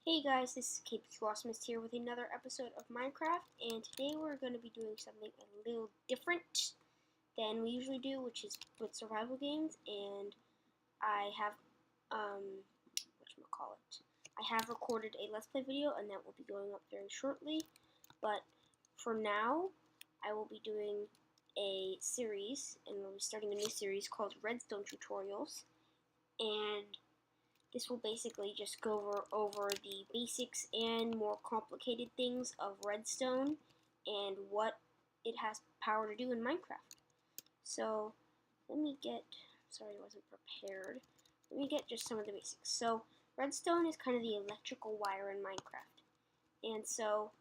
Hey guys, this is KPQ Awesomeness here with another episode of Minecraft, and today we're going to be doing something a little different than we usually do, which is with survival games, and I have, whatchamacallit, I have recorded a Let's Play video, and that will be going up very shortly, but for now, I will be doing a series, and we'll be starting a new series called Redstone Tutorials, and this will basically just go over the basics and more complicated things of redstone and what it has power to do in Minecraft. So let me get, sorry I wasn't prepared, let me get just some of the basics. So redstone is kind of the electrical wire in Minecraft. And so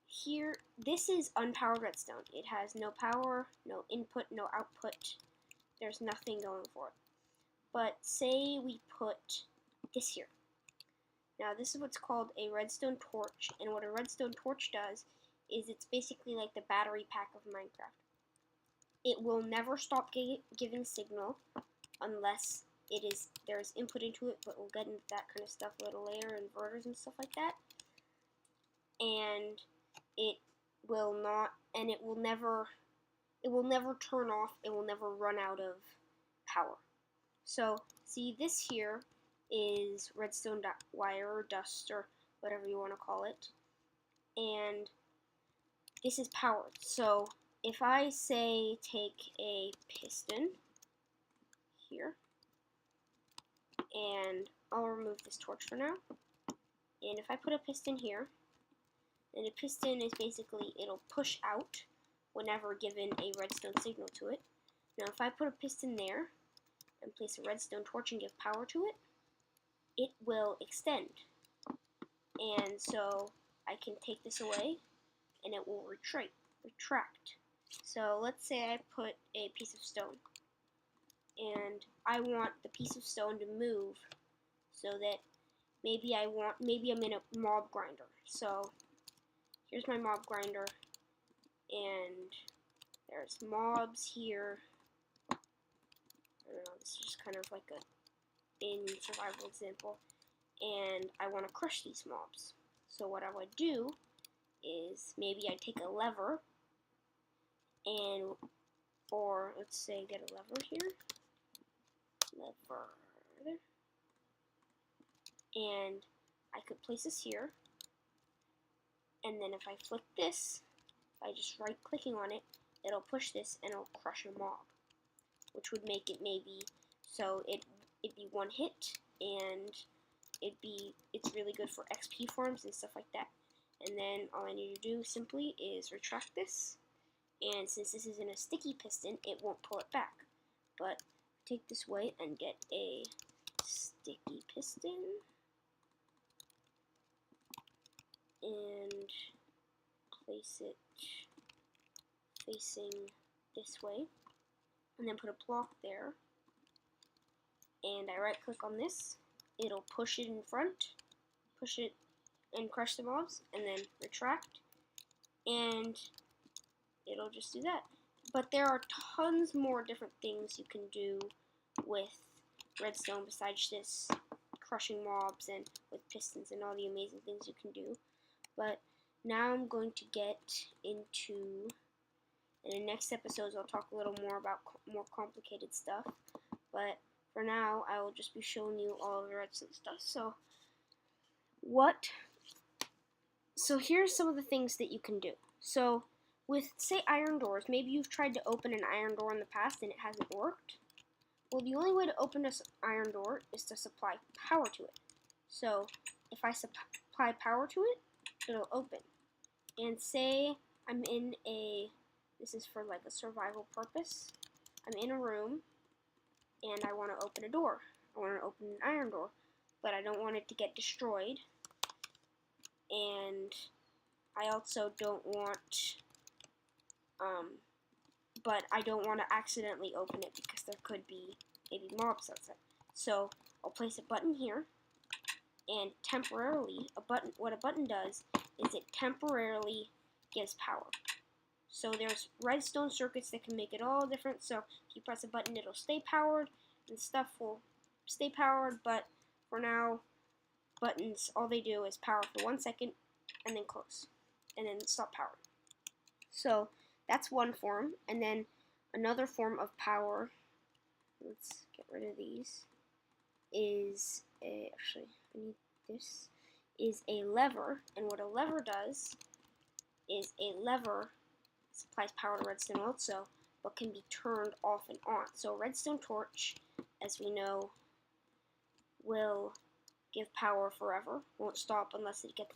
here, this is unpowered redstone. It has no power, no input, no output. There's nothing going for it. But say we put this here. Now this is what's called a redstone torch, and what a redstone torch does is it's basically like the battery pack of Minecraft. It will never stop giving signal unless there's input into it, but we'll get into that kind of stuff a little later, inverters and stuff like that. And it will never turn off, it will never run out of power. So see, this here is redstone wire or dust or whatever you want to call it, and this is powered. So if I say take a piston here, and I'll remove this torch for now, and if I put a piston here, and a piston is basically, it'll push out whenever given a redstone signal to it. Now if I put a piston there and place a redstone torch and give power to it, it will extend. And so I can take this away and it will retract. So let's say I put a piece of stone and I want the piece of stone to move so that maybe I'm in a mob grinder. So here's my mob grinder and there's mobs here. I don't know, this is just kind of like a in survival example, and I want to crush these mobs. So what I would do is maybe I take a lever, or let's say get a lever here, and I could place this here, and then if I flick this, by just right clicking on it, it'll push this and it'll crush a mob, which would make it maybe so it'd be one hit, and it's really good for XP farms and stuff like that. And then all I need to do simply is retract this, and since this is in a sticky piston, it won't pull it back. But take this away and get a sticky piston and place it facing this way, and then put a block there. And I right click on this, it'll push it in front, push it and crush the mobs, and then retract, and it'll just do that. But there are tons more different things you can do with redstone besides this crushing mobs and with pistons and all the amazing things you can do. But now I'm going to get into, in the next episodes I'll talk a little more about more complicated stuff, but for now, I will just be showing you all of the redstone stuff. So here's some of the things that you can do. So with, say, iron doors, maybe you've tried to open an iron door in the past and it hasn't worked. Well, the only way to open this iron door is to supply power to it. So if I supply power to it, it'll open. And say I'm in this is for like a survival purpose, I'm in a room, and I want to open a door. I want to open an iron door, but I don't want it to get destroyed. And I also don't want, but I don't want to accidentally open it because there could be maybe mobs outside. So I'll place a button here, and temporarily, what a button does is it temporarily gives power. So there's redstone circuits that can make it all different. So if you press a button, it'll stay powered, and stuff will stay powered. But for now, buttons, all they do is power for 1 second and then close, and then stop power. So that's one form, and then another form of power, let's get rid of these, is actually, I need this, is a lever. And what a lever does is a lever supplies power to redstone also, but can be turned off and on. So a redstone torch, as we know, will give power forever, won't stop unless it gets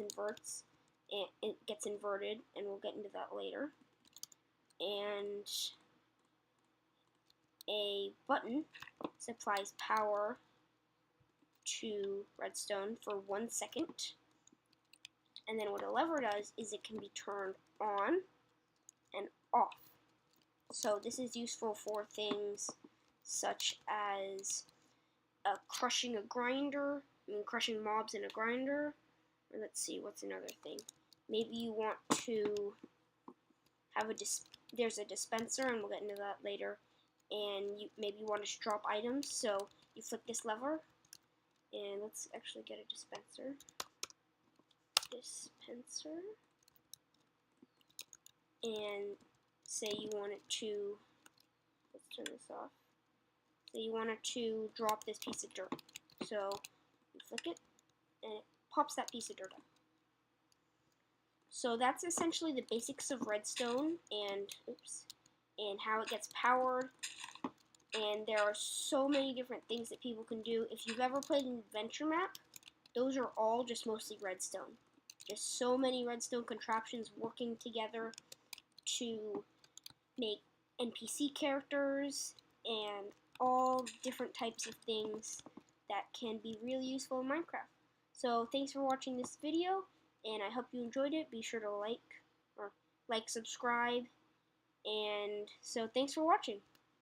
inverted, and we'll get into that later. And a button supplies power to redstone for 1 second, and then what a lever does is it can be turned on and off. So this is useful for things such as crushing crushing mobs in a grinder. And let's see, what's another thing? Maybe you want to have there's a dispenser, and we'll get into that later. And maybe you want to drop items, so you flick this lever, and let's actually get a dispenser. And say you wanted to, let's turn this off. Say you wanted to drop this piece of dirt. So you flick it, and it pops that piece of dirt up. So that's essentially the basics of redstone and how it gets powered. And there are so many different things that people can do. If you've ever played an adventure map, those are all just mostly redstone. Just so many redstone contraptions working together to make NPC characters and all different types of things that can be really useful in Minecraft. So thanks for watching this video, and I hope you enjoyed it. Be sure to like, subscribe, and so thanks for watching.